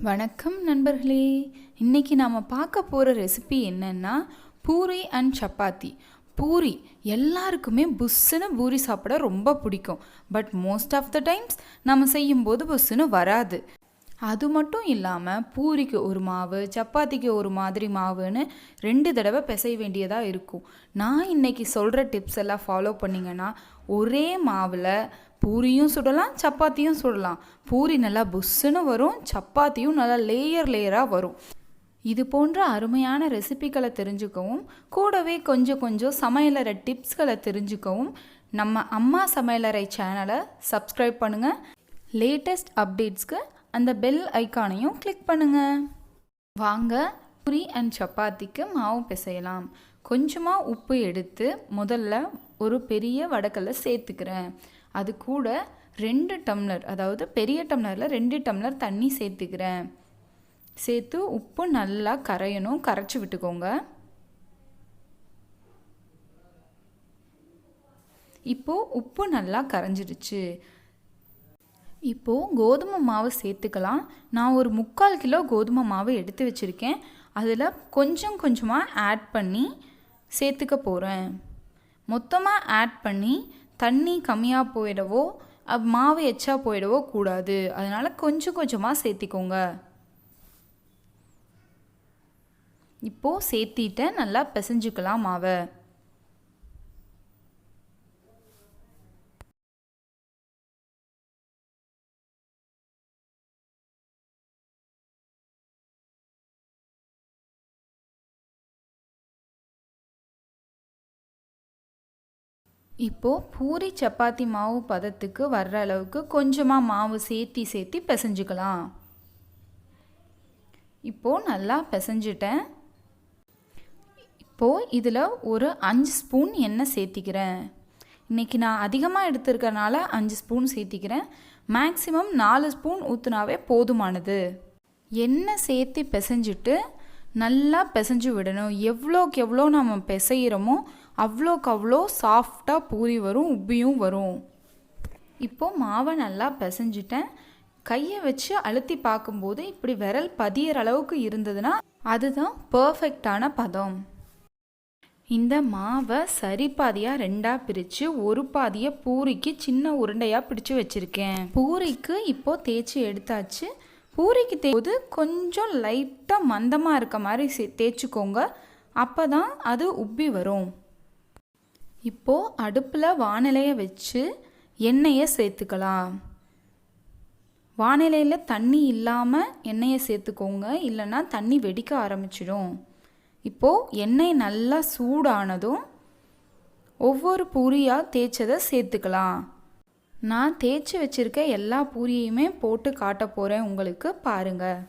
வணக்கம் நண்பர்களே. இன்றைக்கி நாம் பார்க்க போகிற ரெசிபி என்னென்னா பூரி அண்ட் சப்பாத்தி. பூரி எல்லாருக்குமே புஸ்ஸுன்னு பூரி சாப்பிட ரொம்ப பிடிக்கும். But most of the times நம்ம செய்யும்போது புஸ்ஸுன்னு வராது. அது மட்டும் இல்லாமல் பூரிக்கு ஒரு மாவு, சப்பாத்திக்கு ஒரு மாதிரி மாவுன்னு 2 தடவை பிசைய வேண்டியதாக இருக்கும். நான் இன்றைக்கி சொல்கிற டிப்ஸ் எல்லாம் ஃபாலோ பண்ணிங்கன்னா ஒரே மாவில் பூரியும் சுடலாம், சப்பாத்தியும் சுடலாம். பூரி நல்லா புஸ்ஸுன்னு வரும், சப்பாத்தியும் நல்லா லேயராக வரும். இது போன்ற அருமையான ரெசிபிகளை தெரிஞ்சுக்கவும், கூடவே கொஞ்சம் சமையலறை டிப்ஸ்களை தெரிஞ்சுக்கவும் நம்ம அம்மா சமையலறை சேனலை சப்ஸ்கிரைப் பண்ணுங்கள். லேட்டஸ்ட் அப்டேட்ஸ்க்கு அந்த பெல் ஐக்கானையும் கிளிக் பண்ணுங்கள். வாங்க பூரி அண்ட் சப்பாத்திக்கு மாவு பிசையலாம். கொஞ்சமாக உப்பு எடுத்து முதல்ல ஒரு பெரிய வடக்கல்ல சேர்த்துக்கிறேன். அது கூட 2 டம்ளர், அதாவது பெரிய டம்ளரில் 2 டம்ளர் தண்ணி சேர்த்துக்கிறேன். சேர்த்து உப்பு நல்லா கரையணும், கரைச்சி விட்டுக்கோங்க. இப்போது உப்பு நல்லா கரைஞ்சிடுச்சு. இப்போது கோதுமை மாவு சேர்த்துக்கலாம். நான் ஒரு 3/4 கிலோ கோதுமை மாவு எடுத்து வச்சுருக்கேன். அதில் கொஞ்சமாக ஆட் பண்ணி சேர்த்துக்க போகிறேன். மொத்தமாக ஆட் பண்ணி தண்ணி கம்மியாக போயிடவோ மாவு எச்சா போயிடவோ கூடாது. அதனால் கொஞ்சமாக சேர்த்திக்கோங்க. இப்போது சேர்த்திட்டு நல்லா பிசைஞ்சுக்கலாம் மாவை. இப்போது பூரி சப்பாத்தி மாவு பதத்துக்கு வர்ற அளவுக்கு கொஞ்சமாக மாவு சேர்த்தி பிசைஞ்சுக்கலாம். இப்போது நல்லா பிசைஞ்சிட்டேன். இப்போது இதில் ஒரு 5 ஸ்பூன் எண்ணெய் சேர்த்திக்கிறேன். இன்றைக்கி நான் அதிகமாக எடுத்துருக்கனால 5 ஸ்பூன் சேர்த்திக்கிறேன். மேக்ஸிமம் 4 ஸ்பூன் ஊற்றுனாவே போதுமானது. எண்ணெய் சேர்த்து பிசைஞ்சிட்டு நல்லா பிசைஞ்சு விடணும். எவ்வளோக்கு எவ்வளோ நம்ம பிசைகிறோமோ அவ்வளோக்கு அவ்வளோ சாஃப்டாக பூரி வரும், உப்பியும் வரும். இப்போது மாவை நல்லா பிசைஞ்சிட்டேன். கையை வச்சு அழுத்தி பார்க்கும்போது இப்படி விரல் பதியிற அளவுக்கு இருந்ததுன்னா அதுதான் பர்ஃபெக்டான பதம். இந்த மாவை சரி பாதியாக 2ஆக பிரித்து ஒரு பாதியை பூரிக்கு சின்ன உருண்டையாக பிடிச்சி வச்சுருக்கேன். பூரிக்கு இப்போது தேய்ச்சி எடுத்தாச்சு. பூரிக்கு தேய்வது கொஞ்சம் லைட்டாக மந்தமாக இருக்க மாதிரி தேய்ச்சிக்கோங்க. அப்போ தான் அது உப்பி வரும். இப்போது அடுப்பில் வானிலையை வச்சு எண்ணெயை சேர்த்துக்கலாம். வானிலையில் தண்ணி இல்லாமல் எண்ணெயை சேர்த்துக்கோங்க, இல்லைன்னா தண்ணி வெடிக்க ஆரம்பிச்சிடும். இப்போது எண்ணெய் நல்லா சூடானதும் ஒவ்வொரு பூரியாக தேய்ச்சதை சேர்த்துக்கலாம். நான் தேய்ச்சி வச்சுருக்க எல்லா பூரியையுமே போட்டு காட்ட போகிறேன் உங்களுக்கு, பாருங்கள்.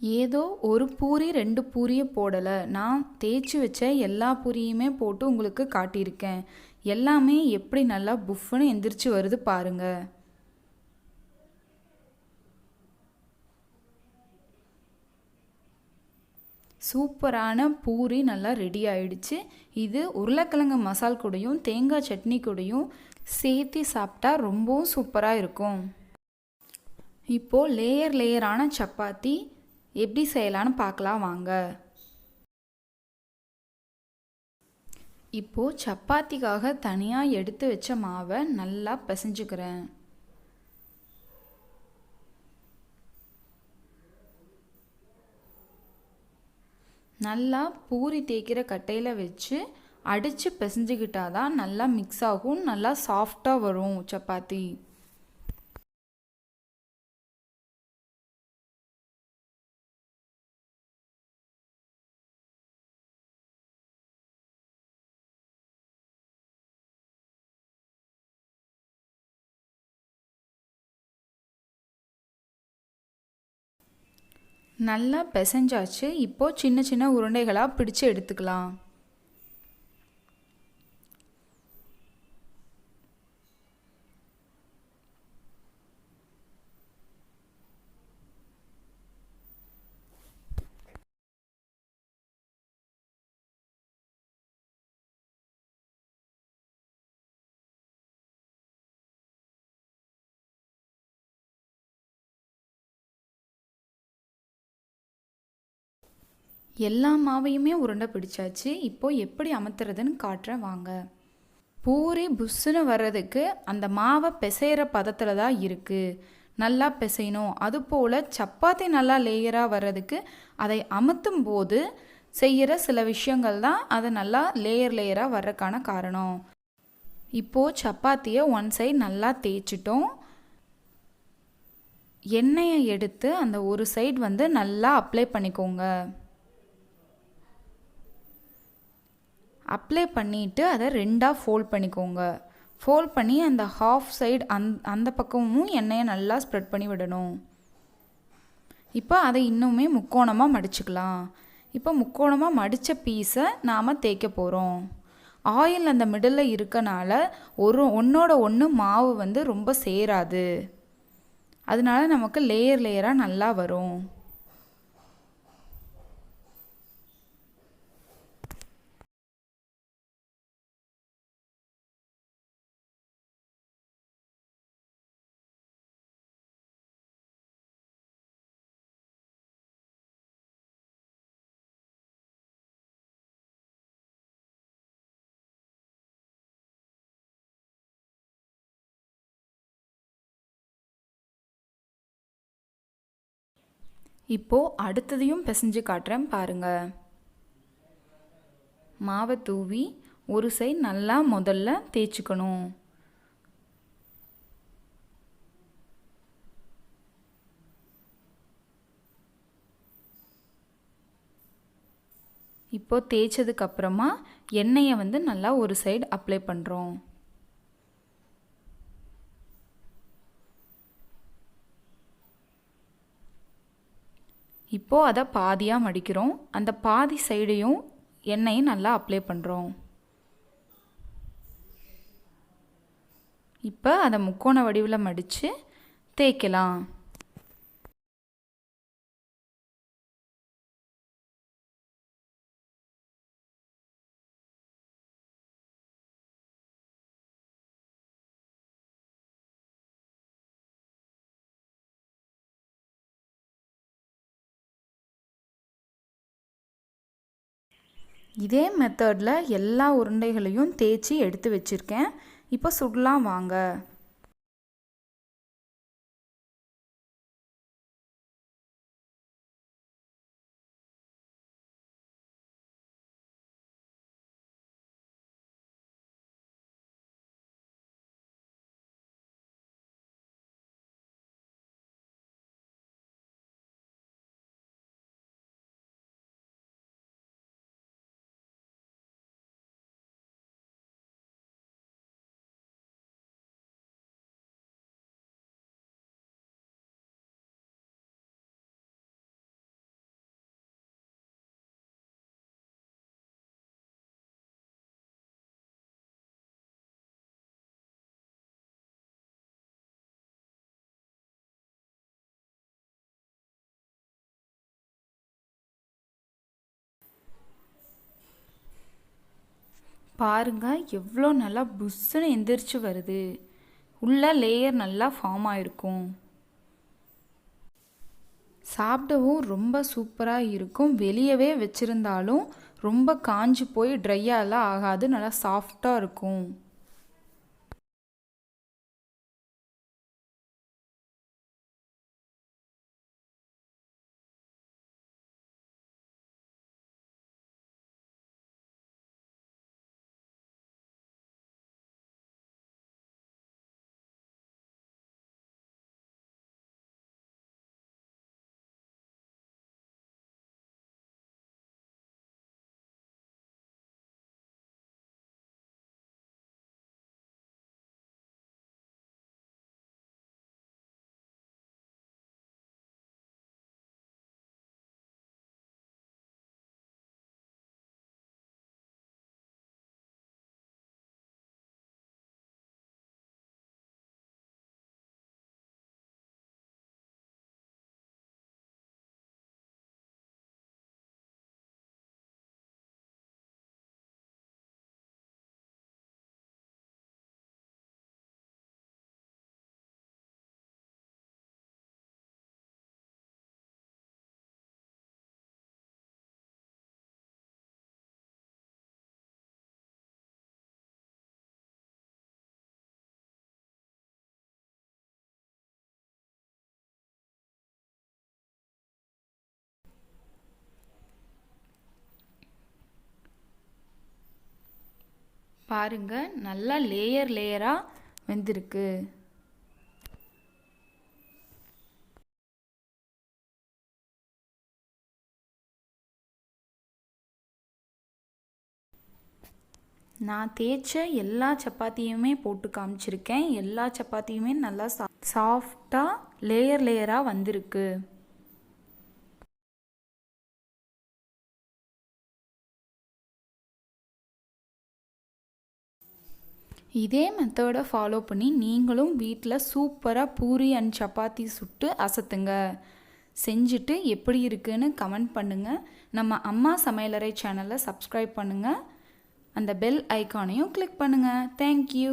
ஏதோ ஒரு பூரி 2 பூரியை போடலை, நான் தேய்ச்சி வச்ச எல்லா பூரியுமே போட்டு உங்களுக்கு காட்டியிருக்கேன். எல்லாமே எப்படி நல்லா புஃப்னு எந்திரிச்சு வருது பாருங்க. சூப்பரான பூரி நல்லா ரெடி ஆயிடுச்சு. இது உருளைக்கிழங்கு மசால் கூடயும் தேங்காய் சட்னி கூடயும் சேர்த்து சாப்பிட்டா ரொம்பவும் சூப்பராக இருக்கும். இப்போது லேயர் லேயரான சப்பாத்தி எப்படி செய்யலான்னு பார்க்கலாம் வாங்க. இப்போது சப்பாத்திக்காக தனியாக எடுத்து வச்ச மாவை நல்லா பிசைஞ்சுக்கிறேன். நல்லா பூரி தேய்க்கிற கட்டையில் வச்சு அடித்து பிசைஞ்சுக்கிட்டால் தான் நல்லா மிக்ஸ் ஆகும், நல்லா சாஃப்டாக வரும் சப்பாத்தி. நல்லா பிசைஞ்சாச்சு. இப்போது சின்ன சின்ன உருண்டைகளாக பிடிச்சு எடுத்துக்கலாம். எல்லா மாவையுமே உருண்டை பிடிச்சாச்சு. இப்போது எப்படி அமுத்துறதுன்னு காட்டுறேன் வாங்க. பூரி புஷ்ஷுன்னு வர்றதுக்கு அந்த மாவை பிசைகிற பதத்தில் தான் இருக்குது. நல்லா பிசையணும். அதுபோல் சப்பாத்தி நல்லா லேயராக வர்றதுக்கு அதை அமுத்தும் போது செய்கிற சில விஷயங்கள் தான் அதை நல்லா லேயர் லேயராக வர்றதுக்கான காரணம். இப்போது சப்பாத்தியை ஒன் சைடு நல்லா தேய்ச்சிட்டோம். எண்ணெயை எடுத்து அந்த ஒரு சைடு வந்து நல்லா அப்ளை பண்ணிக்கோங்க. அப்ளை பண்ணிவிட்டு அதை ரெண்டாக ஃபோல்ட் பண்ணிக்கோங்க. ஃபோல்ட் பண்ணி அந்த ஹாஃப் சைடு அந்த பக்கமும் எண்ணெயை நல்லா ஸ்ப்ரெட் பண்ணி விடணும். இப்போ அதை இன்னுமே முக்கோணமாக மடிச்சுக்கலாம். இப்போ முக்கோணமாக மடித்த பீஸை நாம் தேய்க்க போகிறோம். ஆயில் அந்த மிடில் இருக்கனால ஒன்றோட ஒன்று மாவு வந்து ரொம்ப சேராது. அதனால நமக்கு லேயர் லேயராக நல்லா வரும். இப்போது அடுத்ததையும் பிசைஞ்சு காட்டுறேன் பாருங்கள். மாவை தூவி ஒரு சைடு நல்லா முதல்ல தேய்ச்சிக்கணும். இப்போது தேய்ச்சதுக்கப்புறமா எண்ணெயை வந்து நல்லா ஒரு சைடு அப்ளை பண்ணுறோம். இப்போது அதை பாதியாக மடிக்கிறோம். அந்த பாதி சைடையும் எண்ணெயை நல்லா அப்ளை பண்ணுறோம். இப்போ அதை முக்கோண வடிவில் மடித்து தேய்க்கலாம். இதே மெத்தடில் எல்லா உருண்டைகளையும் தேய்ச்சி எடுத்து வச்சுருக்கேன். இப்போ சுடலாம் வாங்க. பாருங்க எவ்வளோ நல்லா புஷ்ஷுன்னு எந்திரிச்சு வருது. உள்ள லேயர் நல்லா ஃபார்ம் ஆயிருக்கும். சாப்பிடவும் ரொம்ப சூப்பராக இருக்கும். வெளியவே வச்சுருந்தாலும் ரொம்ப காஞ்சி போய் ட்ரையாலாம் ஆகாது, நல்லா சாஃப்டாக இருக்கும். பாருங்க நல்லா லேயர் லேயராக வெந்திருக்கு. நான் தேய்ச்ச எல்லா சப்பாத்தியுமே போட்டு காமிச்சிருக்கேன். எல்லா சப்பாத்தியுமே நல்லா சாஃப்டாக லேயர் லேயராக வந்திருக்கு. இதே மெத்தடை ஃபாலோ பண்ணி நீங்களும் வீட்டில் சூப்பராக பூரி அண்ட் சப்பாத்தி சுட்டு அசத்துங்க. செஞ்சுட்டு எப்படி இருக்குன்னு கமெண்ட் பண்ணுங்கள். நம்ம அம்மா சமையலறை சேனலை சப்ஸ்கிரைப் பண்ணுங்கள். அந்த பெல் ஐக்கானையும் கிளிக் பண்ணுங்கள். தேங்க்யூ.